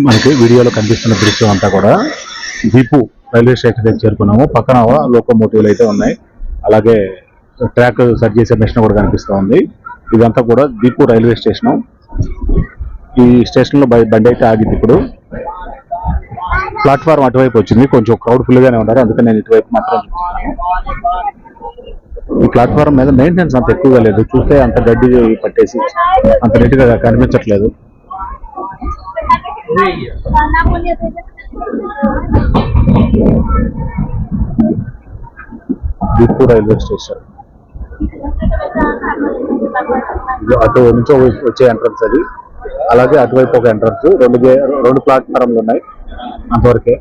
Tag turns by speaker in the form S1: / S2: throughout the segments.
S1: మనకి వీడియోలో కనిపిస్తున్న దృశ్యం అంతా కూడా దీపు రైల్వే స్టేషన్ దగ్గర చేరుకున్నాము. పక్కన లోకోమోటివ్లు అయితే ఉన్నాయి, అలాగే ట్రాక్ సరి చేసే మిషన్ కూడా కనిపిస్తూ ఉంది. ఇదంతా కూడా దీపు రైల్వే స్టేషన్. ఈ స్టేషన్ లో బండి అయితే ఆగింది. ఇప్పుడు ప్లాట్ఫారం అటువైపు వచ్చింది, కొంచెం క్రౌడ్ ఫుల్ గానే ఉన్నారు, అందుకని నేను ఇటువైపు మాత్రం చూస్తున్నాను. ఈ ప్లాట్ఫారం మీద మెయింటెనెన్స్ అంత ఎక్కువగా లేదు, చూస్తే అంత గడ్డి పట్టేసి అంత నీట్ గా కనిపించట్లేదు. దీపు రైల్వే స్టేషన్ అటు నుంచి వచ్చే ఎంట్రన్స్ అది, అలాగే అటువైపు ఒక ఎంట్రన్స్. రెండు ప్లాట్ఫారంలు ఉన్నాయి అంతవరకే.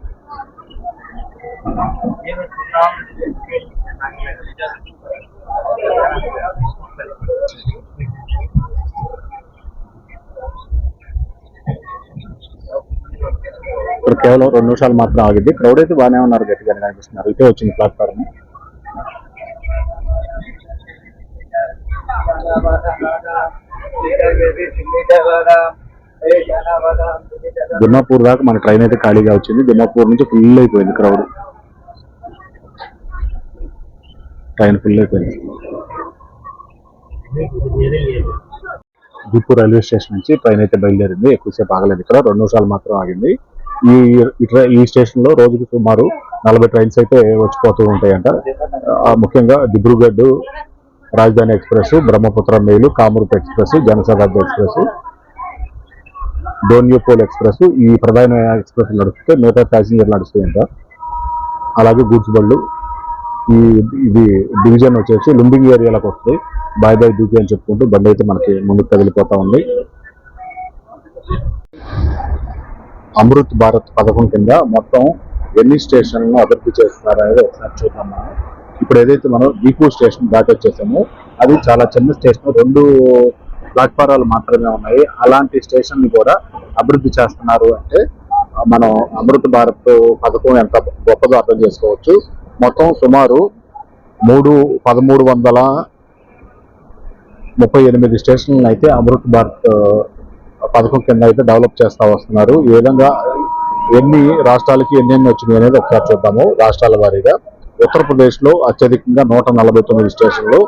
S1: ఇప్పుడు కేవలం 2 నిమిషాలు మాత్రం ఆగింది. క్రౌడ్ అయితే బాగానే ఉన్నారు, గట్టిగానే కనిపిస్తున్నారు. ఇటే వచ్చింది ప్లాట్ఫారం. దిమ్మాపూర్ దాకా మన ట్రైన్ అయితే ఖాళీగా వచ్చింది. దిమ్మాపూర్ నుంచి ఫుల్ అయిపోయింది క్రౌడ్, ట్రైన్ ఫుల్ అయిపోయింది. దీపు రైల్వే స్టేషన్ నుంచి ట్రైన్ అయితే బయలుదేరింది. ఎక్కువసేపు ఆగలేదు, ఇక్కడ 2 నిమిషాలు మాత్రం ఆగింది. ఈ స్టేషన్ లో రోజుకి సుమారు 40 ట్రైన్స్ అయితే వచ్చిపోతూ ఉంటాయంట. ముఖ్యంగా Dibrugarh Rajdhani express, Brahmaputra mail, Kamrup express, Janshatabdi express, Donyi Polo express, ఈ ప్రధాన ఎక్స్ప్రెస్ నడుస్తుంటే మిగతా ప్యాసింజర్ నడుస్తాయంట. అలాగే గూడ్స్ బళ్ళు. ఇది డివిజన్ వచ్చేసి లుంబింగ్ ఏరియాలోకి వస్తుంది. బాయ్ బాయ్ డూపీ అని చెప్పుకుంటూ బండి అయితే మనకి ముందుకు కదిలిపోతా ఉంది. అమృత్ భారత్ పథకం కింద మొత్తం ఎన్ని స్టేషన్లను అభివృద్ధి చేస్తున్నారు అనేది ఒకసారి చూద్దాం. మనం ఇప్పుడు ఏదైతే మనం దీపు స్టేషన్ దాటి వచ్చేసామో అది చాలా చిన్న స్టేషన్, 2 ప్లాట్ఫారాలు మాత్రమే ఉన్నాయి. అలాంటి స్టేషన్ ని కూడా అభివృద్ధి చేస్తున్నారు అంటే మనం అమృత్ భారత్ పథకం ఎంత గొప్పదో అర్థం చేసుకోవచ్చు. మొత్తం సుమారు 1338 స్టేషన్లను అయితే అమృత్ భారత్ పథకం కింద అయితే డెవలప్ చేస్తూ వస్తున్నారు. ఈ విధంగా ఎన్ని రాష్ట్రాలకి ఎన్ని వచ్చినాయి అనేది ఒకసారి చూద్దాము రాష్ట్రాల వారీగా. ఉత్తరప్రదేశ్లో అత్యధికంగా 149 స్టేషన్లు,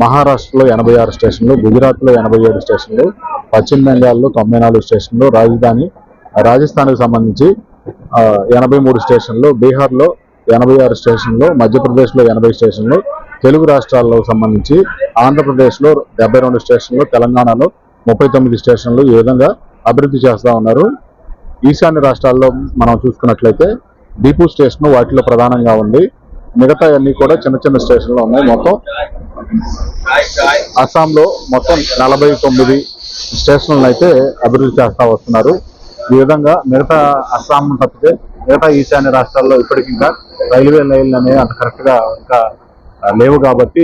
S1: మహారాష్ట్రలో 86 స్టేషన్లు, గుజరాత్లో 87 స్టేషన్లు, పశ్చిమ బెంగాల్లో 94 స్టేషన్లు, రాజస్థాన్కి సంబంధించి 83 స్టేషన్లు, బీహార్లో 86 స్టేషన్లు, మధ్యప్రదేశ్లో 80 స్టేషన్లు, తెలుగు రాష్ట్రాల్లో సంబంధించి ఆంధ్రప్రదేశ్లో 72 స్టేషన్లు, తెలంగాణలో 39 స్టేషన్లు ఈ విధంగా అభివృద్ధి చేస్తూ ఉన్నారు. ఈశాన్య రాష్ట్రాల్లో మనం చూసుకున్నట్లయితే దీపు స్టేషన్ వాటిలో ప్రధానంగా ఉంది. మిగతా అన్ని కూడా చిన్న చిన్న స్టేషన్లు ఉన్నాయి. మొత్తం అస్సాంలో మొత్తం 49 స్టేషన్లను అయితే అభివృద్ధి చేస్తూ వస్తున్నారు. ఈ విధంగా మిగతా అస్సాం తప్పితే మిగతా ఈశాన్య రాష్ట్రాల్లో ఇప్పటికి ఇంకా రైల్వే లైన్లు అనేవి అంత కరెక్ట్గా ఇంకా లేవు కాబట్టి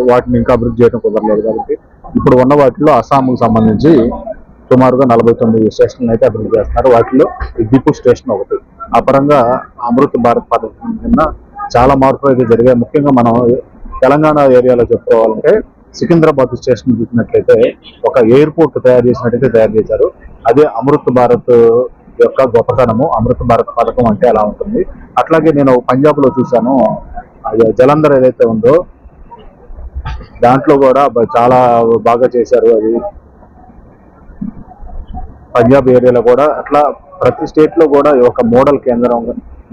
S1: వాటిని ఇంకా అభివృద్ధి చేయడం కుదరలేదు. కాబట్టి ఇప్పుడు ఉన్న వాటిలో అస్సాంకు సంబంధించి సుమారుగా 49 స్టేషన్లు అయితే అభివృద్ధి చేస్తున్నారు. వాటిలో దీపు స్టేషన్ ఒకటి. ఆ పరంగా అమృత్ భారత్ పథకం కింద చాలా మార్పులు అయితే జరిగాయి. ముఖ్యంగా మనం తెలంగాణ ఏరియాలో చెప్పుకోవాలంటే సికింద్రాబాద్ స్టేషన్ చూసినట్లయితే ఒక ఎయిర్పోర్ట్ తయారు చేశారు. అదే అమృత్ భారత్ యొక్క గొప్పతనము. అమృత్ భారత్ పథకం అంటే అలా ఉంటుంది. అట్లాగే నేను పంజాబ్ లో చూశాను, జలంధర్ ఏదైతే ఉందో దాంట్లో కూడా చాలా బాగా చేశారు. అది పంజాబ్ ఏరియాలో కూడా అట్లా ప్రతి స్టేట్ లో కూడా ఒక మోడల్ కేంద్రం,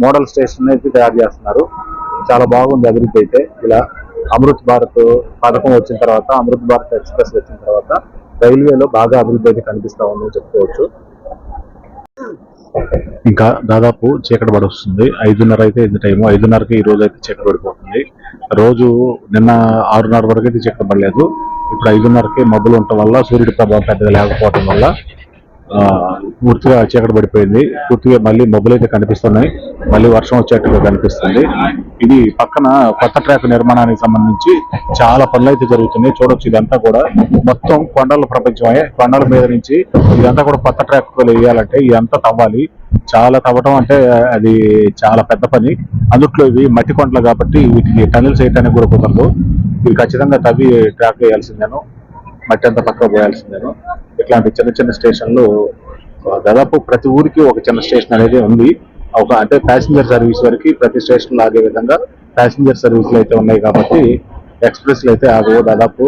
S1: మోడల్ స్టేషన్ అయితే తయారు చేస్తున్నారు. చాలా బాగుంది అభివృద్ధి అయితే. ఇలా అమృత్ భారత్ పథకం వచ్చిన తర్వాత, అమృత్ భారత్ ఎక్స్ప్రెస్ వచ్చిన తర్వాత రైల్వేలో బాగా అభివృద్ధి అయితే కనిపిస్తా ఉందని చెప్పుకోవచ్చు. ఇంకా దాదాపు చీకటి పడి వస్తుంది. 5:30 అయితే ఇది టైము. 5:30కి ఈ రోజు అయితే చీకటి పడిపోతుంది. రోజు నిన్న 6:30 వరకు అయితే చీకటి పడలేదు. ఇప్పుడు 5:30కి మబ్బులు ఉండటం వల్ల, సూర్యుడి ప్రభావం పెద్దగా లేకపోవడం వల్ల పూర్తిగా చీకటి పడిపోయింది. పూర్తిగా మళ్ళీ మబ్బులు అయితే కనిపిస్తున్నాయి. మళ్ళీ వర్షం వచ్చేట్టుగా కనిపిస్తుంది. ఇది పక్కన కొత్త ట్రాక్ నిర్మాణానికి సంబంధించి చాలా పనులు అయితే జరుగుతున్నాయి. చూడొచ్చు, ఇదంతా కూడా మొత్తం కొండల ప్రపంచమే. కొండల మీద నుంచి ఇదంతా కూడా కొత్త ట్రాక్ వేయాలంటే ఇదంతా తవ్వాలి. చాలా తవ్వటం అంటే అది చాలా పెద్ద పని. అందుట్లో ఇవి మట్టి కొండలు కాబట్టి వీటికి టనెల్స్ వేయటానికి కూడా కుదరదు. ఇవి ఖచ్చితంగా తవ్వి ట్రాక్ వేయాల్సిందేను, మట్టి అంతా పక్కకు పోయాల్సిందేను. ఇట్లాంటి చిన్న చిన్న స్టేషన్లు దాదాపు ప్రతి ఊరికి ఒక చిన్న స్టేషన్ అనేది ఉంది. అంటే ప్యాసింజర్ సర్వీస్ వరకు ప్రతి స్టేషన్ ఆగే విధంగా ప్యాసింజర్ సర్వీసులు అయితే ఉన్నాయి కాబట్టి ఎక్స్ప్రెస్లు అయితే ఆగవు. దాదాపు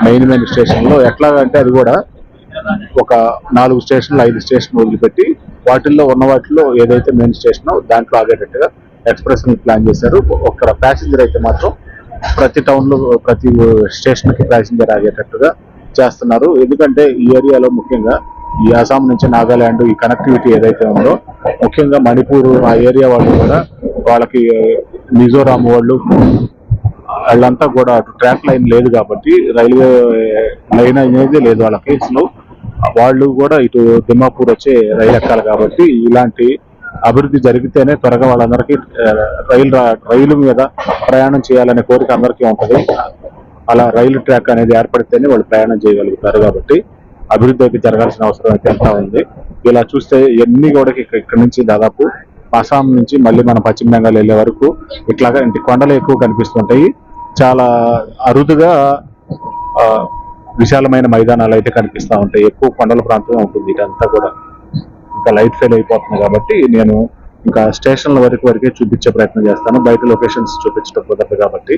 S1: మెయిన్ స్టేషన్లో ఎట్లాగంటే అది కూడా ఒక 4 స్టేషన్లు 5 స్టేషన్లు వదిలిపెట్టి వాటిల్లో ఏదైతే మెయిన్ స్టేషన్ దాంట్లో ఆగేటట్టుగా ఎక్స్ప్రెస్ ప్లాన్ చేశారు. ఒక ప్యాసింజర్ అయితే మాత్రం ప్రతి టౌన్ లో ప్రతి స్టేషన్ కి ప్యాసింజర్ ఆగేటట్టుగా చేస్తున్నారు. ఎందుకంటే ఈ ఏరియాలో ముఖ్యంగా ఈ అస్సాం నుంచి నాగాలాండ్ ఈ కనెక్టివిటీ ఏదైతే ఉందో, ముఖ్యంగా మణిపూర్ ఆ ఏరియా వాళ్ళు కూడా వాళ్ళకి మిజోరాం వాళ్ళు వాళ్ళంతా కూడా ట్రాక్ లైన్ లేదు కాబట్టి రైల్వే లైన్ అనేది లేదు వాళ్ళకి. అసలు వాళ్ళు కూడా ఇటు దిమాపూర్ వచ్చే రైలు ఎక్కాలి కాబట్టి ఇలాంటి అభివృద్ధి జరిగితేనే త్వరగా వాళ్ళందరికీ రైలు మీద ప్రయాణం చేయాలనే కోరిక అందరికీ ఉంటుంది. అలా రైలు ట్రాక్ అనేది ఏర్పడితేనే వాళ్ళు ప్రయాణం చేయగలుగుతారు. కాబట్టి అభివృద్ధి అయితే జరగాల్సిన అవసరం అయితే ఎంత ఉంది. ఇలా చూస్తే ఇవన్నీ కూడా ఇక్కడ నుంచి దాదాపు అస్సాం నుంచి మళ్ళీ మన పశ్చిమ బెంగాల్ వెళ్ళే వరకు ఇట్లాగా ఇంటి కొండలు ఎక్కువ కనిపిస్తుంటాయి. చాలా అరుదుగా విశాలమైన మైదానాలు అయితే కనిపిస్తూ ఉంటాయి. ఎక్కువ కొండల ప్రాంతమే ఉంటుంది ఇదంతా కూడా. ఇంకా లైట్ ఫెయిల్ అయిపోతుంది కాబట్టి నేను ఇంకా స్టేషన్ల వరకే చూపించే ప్రయత్నం చేస్తాను. బయట లొకేషన్స్ చూపించడం కుదరదు కాబట్టి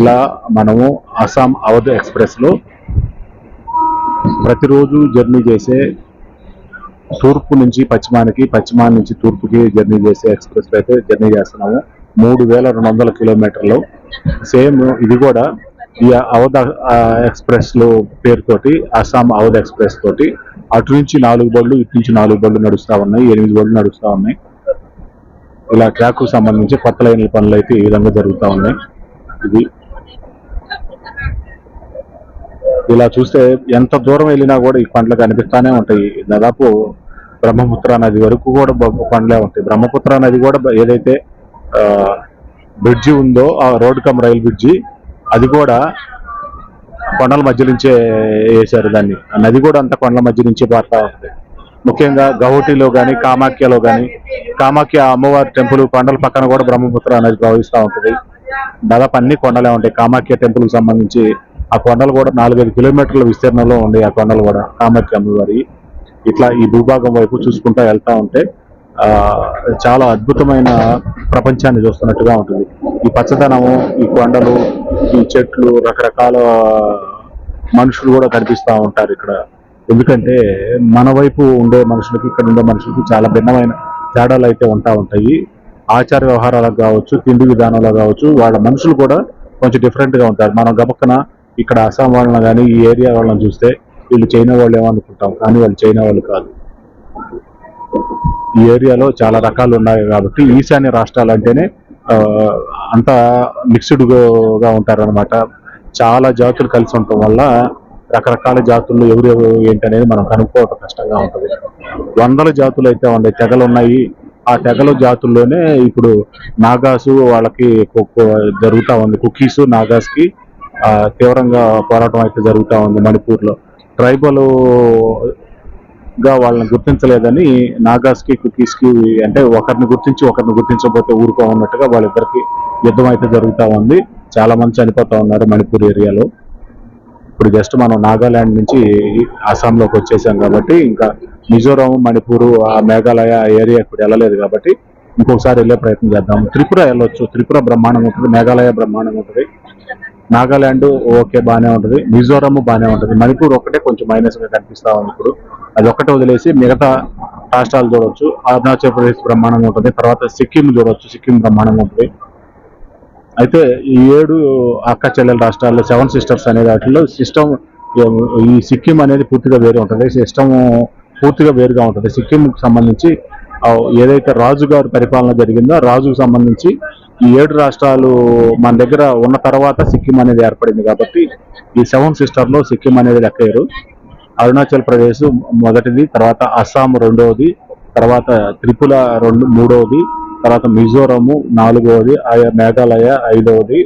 S1: ఇలా మనము అస్సాం అవధ్ ఎక్స్ప్రెస్ లో ప్రతిరోజు జర్నీ చేసే తూర్పు నుంచి పశ్చిమానికి, పశ్చిమాన్ని నుంచి తూర్పుకి జర్నీ చేసే ఎక్స్ప్రెస్ అయితే జర్నీ చేస్తున్నాము. 3200 కిలోమీటర్లు. సేమ్ ఇది కూడా ఈ అవధ్ ఎక్స్ప్రెస్ లో పేరుతోటి అస్సాం అవధ్ ఎక్స్ప్రెస్ తోటి అటు నుంచి 4 బళ్ళు, ఇటు నుంచి 4 బళ్ళు నడుస్తా ఉన్నాయి. 8 బళ్ళు నడుస్తా ఉన్నాయి. ఇలా ట్రాక్ కు సంబంధించి కొత్త లైన్ల పనులు అయితే ఈ విధంగా జరుగుతూ ఉన్నాయి. ఇది ఇలా చూస్తే ఎంత దూరం వెళ్ళినా కూడా ఈ పండ్లు కనిపిస్తానే ఉంటాయి. దాదాపు బ్రహ్మపుత్ర నది వరకు కూడా పండ్లే ఉంటాయి. బ్రహ్మపుత్ర నది కూడా ఏదైతే బ్రిడ్జి ఉందో ఆ రోడ్ కమ్ రైల్ బ్రిడ్జి, అది కూడా కొండల మధ్య నుంచే వేశారు దాన్ని. ఆ నది కూడా అంత కొండల మధ్య నుంచే పారుతా ఉంటుంది. ముఖ్యంగా గౌహటిలో కానీ కామాఖ్యలో కానీ, కామాఖ్య అమ్మవారి టెంపుల్ కొండల పక్కన కూడా బ్రహ్మపుత్ర నది ప్రవహిస్తూ ఉంటుంది. దాదాపు అన్ని కొండలే ఉంటాయి. కామాఖ్య టెంపుల్ కి సంబంధించి ఆ కొండలు కూడా 4-5 కిలోమీటర్ల విస్తీర్ణంలో ఉండే ఆ కొండలు కూడా కామాఖ్య అమ్మవారి. ఇట్లా ఈ భూభాగం వైపు చూసుకుంటా వెళ్తా ఉంటే చాలా అద్భుతమైన ప్రపంచాన్ని చూస్తున్నట్టుగా ఉంటుంది. ఈ పచ్చదనము, ఈ కొండలు, ఈ చెట్లు, రకరకాల మనుషులు కూడా కనిపిస్తూ ఉంటారు ఇక్కడ. ఎందుకంటే మన వైపు ఉండే మనుషులకి ఇక్కడ ఉండే మనుషులకి చాలా భిన్నమైన తేడాలు అయితే ఉంటాయి. ఆచార వ్యవహారాలకు కావచ్చు, తిండి విధానంలో కావచ్చు, వాళ్ళ మనుషులు కూడా కొంచెం డిఫరెంట్ గా ఉంటారు. మనం గబక్కన ఇక్కడ అస్సాం వాళ్ళని కానీ ఈ ఏరియా వాళ్ళని చూస్తే వీళ్ళు చైనా వాళ్ళు ఏమనుకుంటాం, కానీ వాళ్ళు చైనా వాళ్ళు కాదు. ఈ ఏరియాలో చాలా రకాలు ఉన్నాయి కాబట్టి ఈశాన్య రాష్ట్రాలు అంటేనే అంత మిక్స్డ్ గా ఉంటారనమాట. చాలా జాతులు కలిసి ఉండటం వల్ల రకరకాల జాతుల్లో ఎవరు ఏంటనేది మనం కనుక్కోవడం కష్టంగా ఉంటుంది. 100 జాతులు అయితే ఉన్నాయి, తెగలు ఉన్నాయి. ఆ తెగల జాతుల్లోనే ఇప్పుడు నాగాసు వాళ్ళకి జరుగుతూ ఉంది. కుకీస్ నాగాస్ కి తీవ్రంగా పోరాటం అయితే జరుగుతూ ఉంది మణిపూర్ లో. ట్రైబల్ గా వాళ్ళని గుర్తించలేదని నాగాస్ కి కుకీస్ కి అంటే ఒకరిని గుర్తించకపోతే ఊరుకో ఉన్నట్టుగా వాళ్ళిద్దరికి యుద్ధం అయితే జరుగుతూ ఉంది. చాలా మంది చనిపోతా ఉన్నారు మణిపూర్ ఏరియాలో. ఇప్పుడు జస్ట్ మనం నాగాలాండ్ నుంచి అస్సాంలోకి వచ్చేసాం కాబట్టి ఇంకా మిజోరాం, మణిపూర్, ఆ మేఘాలయ ఏరియా ఇప్పుడు వెళ్ళలేదు కాబట్టి ఇంకొకసారి వెళ్ళే ప్రయత్నం చేద్దాం. త్రిపుర వెళ్ళొచ్చు. త్రిపుర బ్రహ్మాండంగా ఉంటుంది, మేఘాలయ బ్రహ్మాండంగా ఉంటుంది, నాగాలాండ్ ఓకే బాగానే ఉంటుంది, మిజోరాం బాగానే ఉంటుంది. మణిపూర్ ఒక్కటే కొంచెం మైనస్ గా కనిపిస్తా ఉంది ఇప్పుడు. అది ఒక్కటే వదిలేసి మిగతా రాష్ట్రాలు చూడవచ్చు. అరుణాచల్ ప్రదేశ్ బ్రహ్మాండంగా ఉంటుంది. తర్వాత సిక్కిం చూడవచ్చు, సిక్కిం బ్రహ్మాండంగా ఉంటుంది. అయితే ఈ 7 అక్క చెల్లెల రాష్ట్రాల్లో 7 సిస్టర్స్ అనే వాటిలో సిస్టమ్ ఈ సిక్కిం అనేది పూర్తిగా వేరే ఉంటుంది. సిస్టమ్ పూర్తిగా వేరుగా ఉంటుంది. సిక్కింకి సంబంధించి ఏదైతే రాజుగారు పరిపాలన జరిగిందో రాజుకు సంబంధించి ఈ 7 రాష్ట్రాలు మన దగ్గర ఉన్న తర్వాత సిక్కిం అనేది ఏర్పడింది కాబట్టి ఈ 7 సిస్టర్లో సిక్కిం అనేది లెక్కేరు. అరుణాచల్ ప్రదేశ్ మొదటిది, తర్వాత అస్సాం రెండవది, తర్వాత త్రిపుర మూడవది, తర్వాత మిజోరాము 4వది, మేఘాలయ 5వది,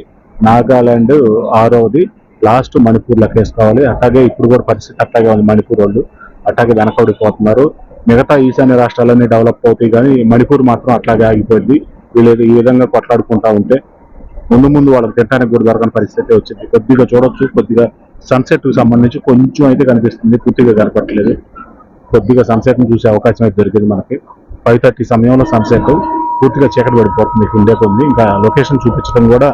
S1: నాగాలాండ్ 6వది, లాస్ట్ మణిపూర్ లెక్కేసుకోవాలి. అట్లాగే ఇప్పుడు కూడా పరిస్థితి అట్లాగే ఉంది. మణిపూర్ వాళ్ళు అట్లాగే వెనకబడిపోతున్నారు. మిగతా ఈశాన్య రాష్ట్రాలన్నీ డెవలప్ అవుతాయి కానీ మణిపూర్ మాత్రం అట్లాగే ఆగిపోయింది. వీళ్ళు ఈ విధంగా కొట్లాడుకుంటా ఉంటే ముందు వాళ్ళకి తినడానికి కూడా దొరకని పరిస్థితి వచ్చింది. కొద్దిగా చూడొచ్చు, కొద్దిగా సన్సెట్ కు సంబంధించి కొంచెం అయితే కనిపిస్తుంది, పూర్తిగా కనపట్లేదు. కొద్దిగా సన్సెట్ని చూసే అవకాశం అయితే దొరికింది మనకి. 5:30 సమయంలో సన్సెట్ పూర్తిగా చీకటి పడిపోతుంది ఉండే కొద్ది. ఇంకా లొకేషన్ చూపించడం కూడా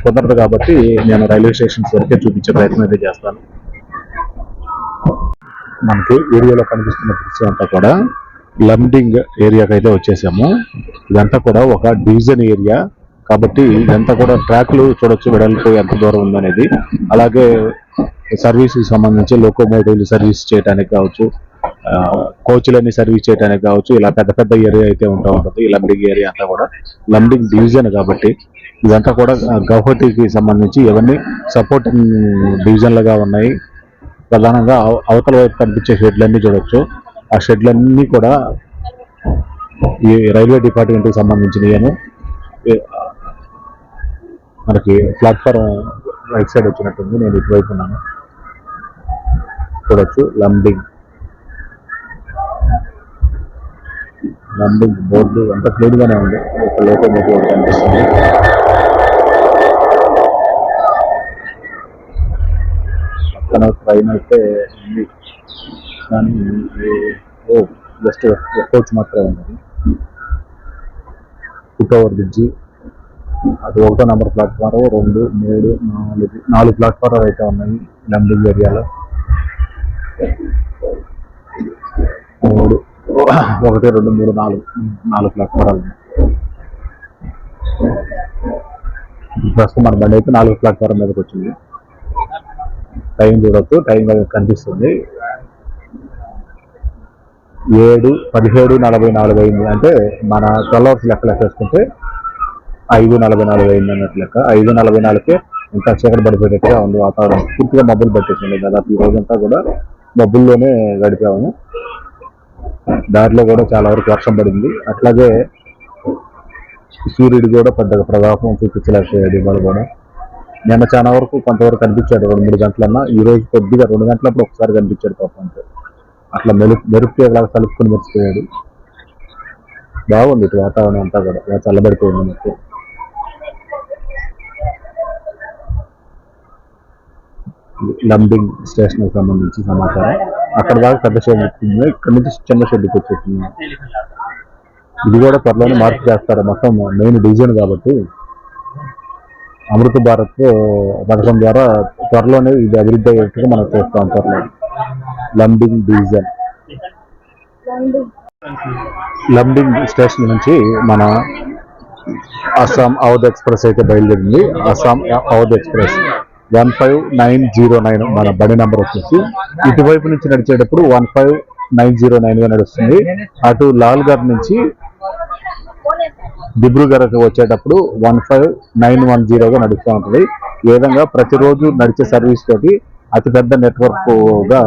S1: కుదరదు కాబట్టి నేను రైల్వే స్టేషన్స్ వరకే చూపించే ప్రయత్నం అయితే చేస్తాను. మనకి వీడియోలో కనిపిస్తున్న దృశ్యం అంతా కూడా లంబింగ్ ఏరియాకి అయితే వచ్చేసాము. ఇదంతా కూడా ఒక డివిజన్ ఏరియా కాబట్టి ఇదంతా కూడా ట్రాక్లు చూడొచ్చు, వెడల్పు ఎంత దూరం ఉందనేది. అలాగే సర్వీస్కి సంబంధించి లోకోమోటివ్లు సర్వీస్ చేయడానికి కావచ్చు, కోచ్లన్నీ సర్వీస్ చేయడానికి కావచ్చు, ఇలా పెద్ద పెద్ద ఏరియా అయితే ఉంటుంది. ఈ లంబింగ్ ఏరియా అంతా కూడా లంబింగ్ డివిజన్ కాబట్టి ఇదంతా కూడా గౌహతికి సంబంధించి ఇవన్నీ సపోర్టింగ్ డివిజన్లుగా ఉన్నాయి. ప్రధానంగా అవతల వైపు కనిపించే షెడ్లన్నీ చూడొచ్చు. ఆ షెడ్లన్నీ కూడా ఈ రైల్వే డిపార్ట్మెంట్కి సంబంధించినవి. మనకి ప్లాట్ఫారం రైట్ సైడ్ వచ్చినట్టుంది, నేను ఇటువైపు ఉన్నాను. చూడొచ్చు లంబింగ్ బోర్డు అంతా క్లీన్ గానే ఉంది. ఒక లోకోమోటివ్ కనిపిస్తుంది. పక్కన ట్రైన్ అయితే ఉంది కానీ జస్ట్ కోచ్ మాత్రమే ఉన్నది. ఫుట్ ఓవర్ బ్రిడ్జి అది 1వ నెంబర్ ప్లాట్ఫారం, 2, 3, 4 ప్లాట్ఫారాలు అయితే ఉన్నాయి లంబింగ్ ఏరియాలో. 1, 2, 3, 4 ప్లాట్ఫారాలు ఉన్నాయి. ప్రస్తుతం మన బండి అయితే 4వ ప్లాట్ఫారం మీదకి వచ్చింది. టైం చూడొచ్చు, టైం కనిపిస్తుంది 7:17:44 అయింది. అంటే మన 12 అవర్స్ లెక్క వేసుకుంటే 5:44 అయింది అన్నట్టు లెక్క. 5:44కే ఇంకా చీకటి పడిపోయేట్టుగా ఉంది వాతావరణం. పూర్తిగా మబ్బులు పట్టేసింది. దాదాపు ఈ రోజంతా కూడా మబ్బుల్లోనే గడిపాము. దారిలో కూడా చాలా వరకు వర్షం పడింది. అట్లాగే సూర్యుడు కూడా పెద్దగా ప్రభావం చూపించలేకపోయాడు ఇవాళ కూడా. నిన్న చాలా వరకు కొంతవరకు కనిపించాడు 2-3 గంటలన్నా. ఈ రోజు కొద్దిగా 2 గంటలప్పుడు ఒకసారి కనిపించాడు పాపం. అట్లా మెరుపు లాగా కలుపుకొని మర్చిపోయాడు. బాగుంది ఇటు వాతావరణం అంతా కూడా, ఇలా చల్లబడిపోయింది మొత్తం. లంబింగ్ స్టేషన్ కి సంబంధించి సమాచారం. అక్కడ దాకా పెద్ద షెడ్ వచ్చింది, ఇక్కడ నుంచి చిన్న షెడ్కి వచ్చేసింది. ఇది కూడా త్వరలోనే మార్పు చేస్తారు. మొత్తం మెయిన్ డివిజన్ కాబట్టి అమృత భారత్ పథకం ద్వారా త్వరలోనే ఇది అభివృద్ధి అయ్యేట్టుగా మనం చూస్తాం. త్వరలో లంబింగ్ డివిజన్. లంబింగ్ స్టేషన్ నుంచి మన అస్సాం అవధ్ ఎక్స్ప్రెస్ అయితే బయలుదేరింది. అస్సాం అవధ్ ఎక్స్ప్రెస్ 15909 మన బండి నెంబర్ వచ్చేసి. ఇటువైపు నుంచి నడిచేటప్పుడు 15909గా నడుస్తుంది. అటు లాల్గర్ నుంచి దిబ్రూగఢ్కి వచ్చేటప్పుడు 15910గా నడుస్తూ ఉంటుంది. ఈ విధంగా ప్రతిరోజు నడిచే సర్వీస్ తోటి అతిపెద్ద నెట్వర్క్ గా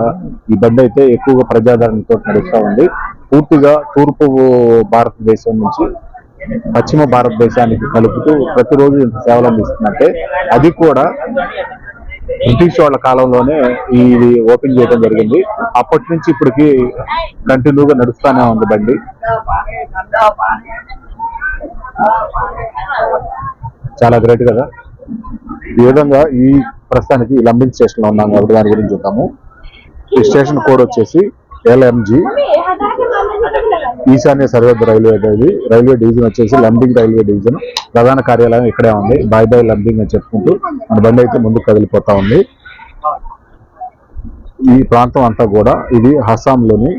S1: ఈ బండి అయితే ఎక్కువగా ప్రజాదరణతో నడుస్తూ ఉంది. పూర్తిగా తూర్పు భారతదేశం నుంచి పశ్చిమ భారతదేశానికి కలుపుతూ ప్రతిరోజు ఇంత సేవలు అందిస్తుందంటే అది కూడా బ్రిటిష్ వాళ్ళ కాలంలోనే ఇది ఓపెన్ చేయడం జరిగింది. అప్పటి నుంచి ఇప్పటికి కంటిన్యూగా నడుస్తూనే ఉంది బండి. చాలా గ్రేట్ కదా. ఈ విధంగా ఈ ప్రస్తుతానికి లంబింగ్ స్టేషన్ లో ఉన్నాం కాబట్టి దాని గురించి చూద్దాము. ఈ స్టేషన్ కోడ్ వచ్చేసి LMG, ఈశాన్య సరిహద్దు రైల్వే డివిజన్ వచ్చేసి లంబింగ్ రైల్వే డివిజన్. ప్రధాన కార్యాలయం ఇక్కడే ఉంది. బాయ్ బాయ్ లంబింగ్ అని చెప్పుకుంటూ మన బండి అయితే ముందుకు కదిలిపోతా ఉంది. ఈ ప్రాంతం అంతా కూడా ఇది అస్సాంలోని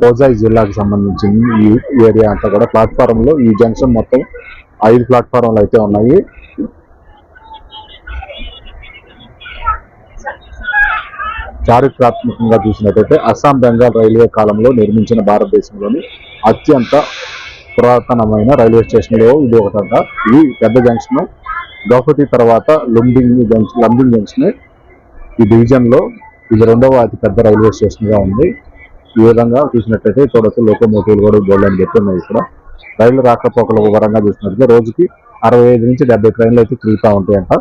S1: హోజాయ్ జిల్లాకు సంబంధించింది. ఈ ఏరియా అంతా కూడా ప్లాట్ఫారంలో ఈ జంక్షన్ మొత్తం 5 ప్లాట్ఫారంలు అయితే ఉన్నాయి. చారిత్రాత్మకంగా చూసినట్టయితే అస్సాం బెంగాల్ రైల్వే కాలంలో నిర్మించిన భారతదేశంలోని అత్యంత పురాతనమైన రైల్వే స్టేషన్లో ఇది ఒకటంట. ఈ పెద్ద జంక్షన్ గౌహతి తర్వాత లంబింగ్ జంక్షన్ ఈ డివిజన్ లో ఇది 2వ అతి పెద్ద రైల్వే స్టేషన్ గా ఉంది. ఈ విధంగా చూసినట్టయితే చూడొచ్చు లోకోమోటివ్లు కూడా గోల్డెన్ పెట్టున్నాయి. ఇక్కడ రైలు రాకపోకల వివరంగా చూసినట్లయితే రోజుకి 65 నుంచి 70 ట్రైన్లు అయితే తిరుగుతూ ఉంటాయంట.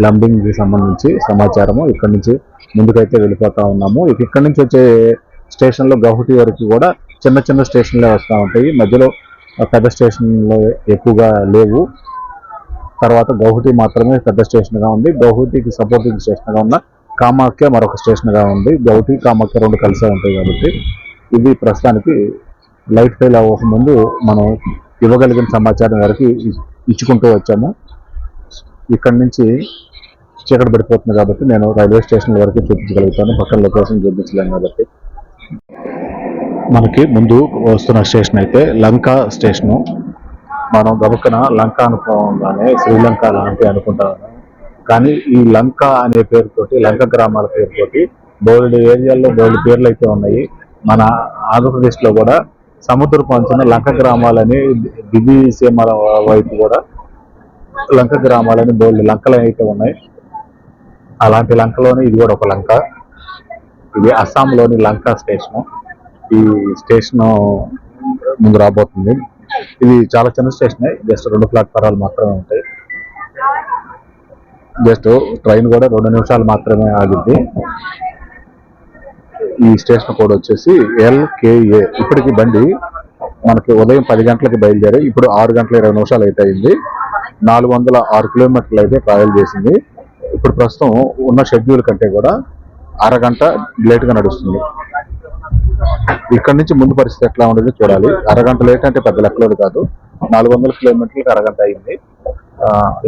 S1: లంబింగ్ కి సంబంధించి సమాచారము. ఇక్కడ నుంచి ముందుకైతే వెళ్ళిపోతా ఉన్నాము. ఇక్కడ నుంచి వచ్చే స్టేషన్ లో గౌహతి వరకు కూడా చిన్న చిన్న స్టేషన్లే వస్తూ ఉంటాయి. మధ్యలో పెద్ద స్టేషన్లు ఎక్కువగా లేవు. తర్వాత గౌహతి మాత్రమే పెద్ద స్టేషన్ గా ఉంది. గౌహతికి సపోర్టింగ్ స్టేషన్ గా ఉన్న కామాఖ్య మరొక స్టేషన్గా ఉంది. గౌటి కామాఖ్య రెండు కలిసే ఉంటాయి కాబట్టి ఇది ప్రస్తుతానికి లైట్ ఫెయిల్ అవ్వకముందు మనం ఇవ్వగలిగిన సమాచారం వరకు ఇచ్చుకుంటూ వచ్చాము. ఇక్కడి నుంచి చీకటి పడిపోతుంది కాబట్టి నేను రైల్వే స్టేషన్ వరకు చూపించగలుగుతాను, పక్కన లొకేషన్ చూపించలేను కాబట్టి. మనకి ముందు వస్తున్న స్టేషన్ అయితే లంక స్టేషను. మనం గబుక్కన లంక అనుకోగానే శ్రీలంక లాంటి అనుకుంటాము, కానీ ఈ లంక అనే పేరుతోటి, లంక గ్రామాల పేరుతోటి బోల్డ్ ఏరియాల్లో బోల్డ్ పేర్లు అయితే ఉన్నాయి. మన ఆంధ్రప్రదేశ్లో కూడా సముద్రపు అంచున లంక గ్రామాలని, దివిసీమల వైపు కూడా లంక గ్రామాలని బోల్డ్ లంకలు అయితే ఉన్నాయి. అలాంటి లంకలోనే ఇది కూడా ఒక లంక. ఇది అస్సాంలోని లంక స్టేషను. ఈ స్టేషన్ ముందు రాబోతుంది. ఇది చాలా చిన్న స్టేషనే, జస్ట్ 2 ప్లాట్ఫారాలు మాత్రమే ఉంటాయి. జస్ట్ ట్రైన్ కూడా 2 నిమిషాలు మాత్రమే ఆగిద్ది. ఈ స్టేషన్ కోడ్ వచ్చేసి LKA. ఇప్పటికి బండి మనకి ఉదయం 10 గంటలకి బయలుదేరి ఇప్పుడు 6 గంటల 20 నిమిషాలు అయితే అయింది. 406 కిలోమీటర్లు అయితే ట్రావెల్ చేసింది. ఇప్పుడు ప్రస్తుతం ఉన్న షెడ్యూల్ కంటే కూడా అరగంట లేట్గా నడుస్తుంది. ఇక్కడి నుంచి ముందు పరిస్థితి ఎట్లా ఉండేది చూడాలి. అరగంట లేట్ అంటే పెద్ద లెక్కలేదు కాదు. 400 కిలోమీటర్లకు అరగంట అయింది.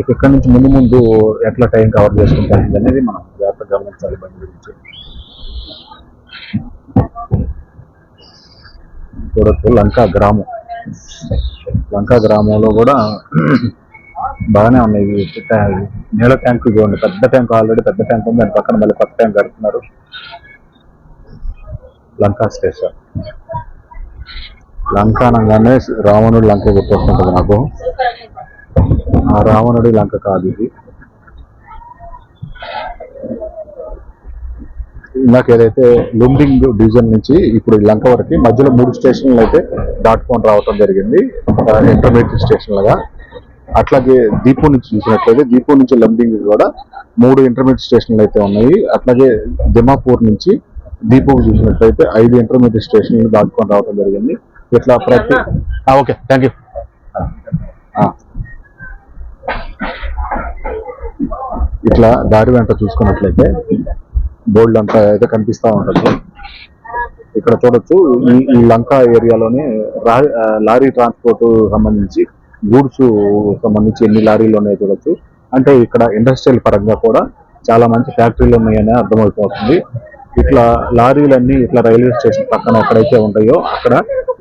S1: ఇక్కడి నుంచి ముందు ఎట్లా టైం కవర్ చేసుకుంటుంది అనేది మనం జాగ్రత్తగా గమనించాలి బండి గురించి. చూడొచ్చు లంకా గ్రామం. లంకా గ్రామంలో కూడా బాగానే ఉన్నాయి. నీళ్ళ ట్యాంక్ చూడండి, పెద్ద ట్యాంక్, ఆల్రెడీ పెద్ద ట్యాంక్ ఉంది, దాని పక్కన మళ్ళీ కొత్త ట్యాంక్ కడుతున్నారు. లంకా స్టేషన్. లంక అనగానే రావణుడు లంక గుర్తొస్తుంటుంది నాకు. ఆ రావణుడి లంక కాదు ఇది. ఇందాక ఏదైతే లుంబింగ్ డివిజన్ నుంచి ఇప్పుడు లంక వరకు మధ్యలో 3 స్టేషన్లు అయితే దాటుకొని రావటం జరిగింది, ఇంటర్మీడియట్ స్టేషన్ లాగా. అట్లాగే దీపు నుంచి చూసినట్లయితే దీపు నుంచి లంబింగ్ కూడా 3 ఇంటర్మీడియట్ స్టేషన్లు అయితే ఉన్నాయి. అట్లాగే దిమాపూర్ నుంచి దీపుకు చూసినట్లయితే 5 ఇంటర్మీడియట్ స్టేషన్లు దాటుకొని రావడం జరిగింది. ఇట్లా ప్రతి ఓకే థ్యాంక్ యూ. ఇట్లా దారి వెంట చూసుకున్నట్లయితే బోర్డు అంతా అయితే కనిపిస్తూ ఉంటుంది. ఇక్కడ చూడొచ్చు ఈ లంక ఏరియాలోనే లారీ ట్రాన్స్పోర్ట్ సంబంధించి, గూడ్స్ సంబంధించి ఎన్ని లారీలు ఉన్నాయో చూడొచ్చు. అంటే ఇక్కడ ఇండస్ట్రియల్ పరంగా కూడా చాలా మంచి ఫ్యాక్టరీలు ఉన్నాయని అర్థమైపోతుంది. ఇట్లా లారీలన్నీ ఇట్లా రైల్వే స్టేషన్ పక్కన ఎక్కడైతే ఉంటాయో అక్కడ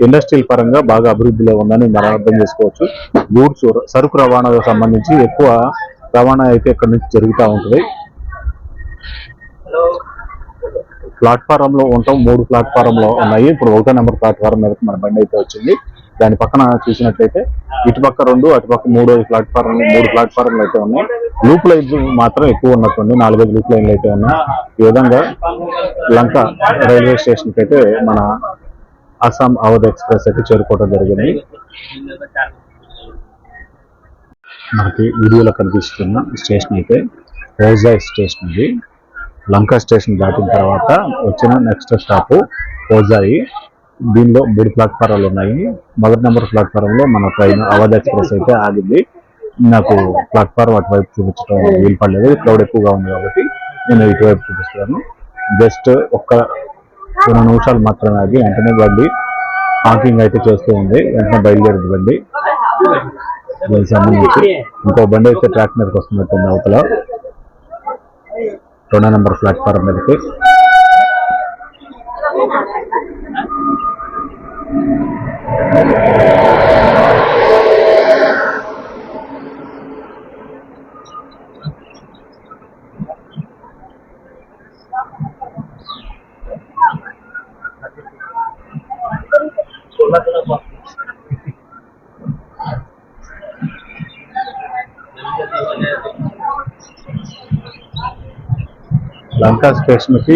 S1: ఇండస్ట్రియల్ పరంగా బాగా అభివృద్ధిలో ఉందని మనం అర్థం చేసుకోవచ్చు. గూడ్స్ సరుకు రవాణాకు సంబంధించి ఎక్కువ రవాణా అయితే ఇక్కడ నుంచి జరుగుతూ ఉంటుంది. ప్లాట్ఫారంలో ఉంటాం, 3 ప్లాట్ఫారంలో ఉన్నాయి. ఇప్పుడు 1వ నెంబర్ ప్లాట్ఫారం మీద మన బండి అయితే వచ్చింది. దాని పక్కన చూసినట్లయితే ఇటుపక్క 2, అటుపక్క 3 ప్లాట్ఫారం, 3 ప్లాట్ఫారంలు అయితే ఉన్నాయి. లూప్ లైన్స్ మాత్రం ఎక్కువ ఉన్నట్టుంది, 4-5 లూప్ లైన్లు అయితే ఉన్నాయి. ఈ విధంగా లంక రైల్వే స్టేషన్కి అయితే మన అస్సాం అవధ్ ఎక్స్ప్రెస్ అయితే చేరుకోవడం జరిగింది. మనకి వీడియోలో కనిపిస్తున్న స్టేషన్ అయితే హోజాయ్ స్టేషన్. ఇది లంక స్టేషన్ దాటిన తర్వాత వచ్చిన నెక్స్ట్ స్టాప్ హోజాయి. దీనిలో 3 ప్లాట్ఫారాలు ఉన్నాయి. 1వ నెంబర్ ప్లాట్ఫారంలో మన ట్రైన్ అవధ్ ఎక్స్ప్రెస్ అయితే ఆగింది. నాకు ప్లాట్ఫారం అటువైపు చూపించడం వీలు పడలేదు, క్రౌడ్ ఎక్కువగా ఉంది కాబట్టి నేను ఇటువైపు చూపిస్తాను. జస్ట్ ఒక్క 2 నిమిషాలు మాత్రమే ఆగి వెంటనే బండి పార్కింగ్ అయితే చేస్తూ ఉంది. వెంటనే బయలుదేరింది బండి. దీనికి సంబంధించి ఇంకో బండి అయితే ట్రాక్ మీదకి వస్తున్నట్టుంది అవతల 2వ నెంబర్ ప్లాట్ఫారం మీదకి. లంకా స్టేషన్ కి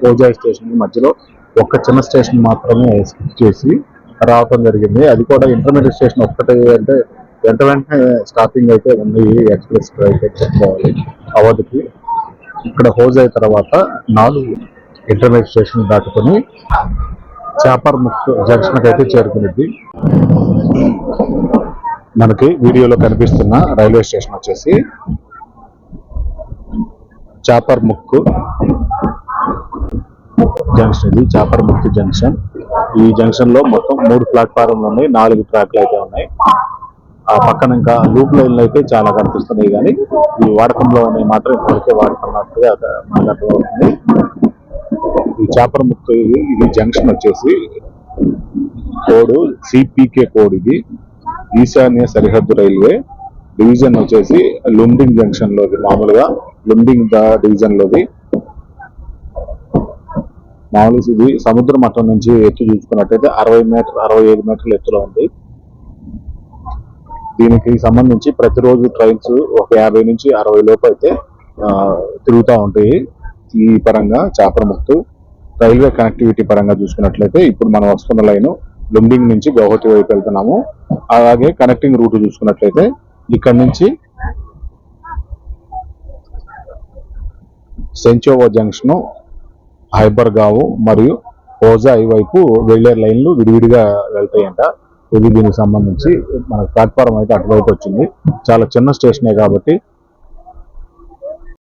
S1: హోజాయ్ స్టేషన్ కి మధ్యలో ఒక్క చిన్న స్టేషన్ మాత్రమే స్కిప్ చేసి రావటం జరిగింది. అది కూడా ఇంటర్మీడియట్ స్టేషన్ ఒక్కటే, అంటే వెంటనే స్టాపింగ్ అయితే ఉంది ఎక్స్ప్రెస్ అయితే చెప్పుకోవాలి అవధికి. ఇక్కడ హోజాయ్ తర్వాత 4 ఇంటర్మీడియట్ స్టేషన్ దాటుకొని చాపర్ ముక్ జంక్షన్ అయితే చేరుకునేది. మనకి వీడియోలో కనిపిస్తున్న రైల్వే స్టేషన్ వచ్చేసి చాపర్ ముక్కు జంక్షన్, ఇది చాపర్ ముక్కు జంక్షన్. ఈ జంక్షన్ లో మొత్తం 3 ప్లాట్ఫారంలు ఉన్నాయి, 4 ట్రాక్లు అయితే ఉన్నాయి. ఆ పక్కన ఇంకా లూప్ లైన్లు అయితే చాలా కనిపిస్తున్నాయి, కానీ ఈ వాడకంలో ఉన్నాయి మాత్రం ఇప్పటికే వాడుతున్నట్టుగా మనకు అర్థమవుతుంది. ఈ చాపర్ ముక్కు ఇది జంక్షన్ వచ్చేసి కోడ్ CPK కోడ్. ఇది ఈశాన్య సరిహద్దు రైల్వే డివిజన్ వచ్చేసి లుంబింగ్ జంక్షన్ లోది, మామూలుగా లుంబింగ్ డివిజన్ లోది. మామూలుగా ఇది సముద్ర మట్టం నుంచి ఎత్తు చూసుకున్నట్టయితే 65 మీటర్ల ఎత్తులో ఉంది. దీనికి సంబంధించి ప్రతిరోజు ట్రైన్స్ ఒక 50 నుంచి 60 లోపు అయితే తిరుగుతూ ఉంటాయి. ఈ పరంగా చాపర్ ముక్కు రైల్వే కనెక్టివిటీ పరంగా చూసుకున్నట్లయితే ఇప్పుడు మనం వస్తున్న లైన్ లుంబింగ్ నుంచి గౌహతి వైపు వెళ్తున్నాము. అలాగే కనెక్టింగ్ రూట్ చూసుకున్నట్లయితే ఇక్కడ నుంచి సెంచోవో జంక్షన్, హైబర్గావ్ మరియు హోజాయి వైపు వెళ్లే లైన్లు విడివిడిగా వెళ్తాయంట. ఇది దీనికి సంబంధించి మన ప్లాట్ఫారం అయితే అటువైపు వచ్చింది. చాలా చిన్న స్టేషనే కాబట్టి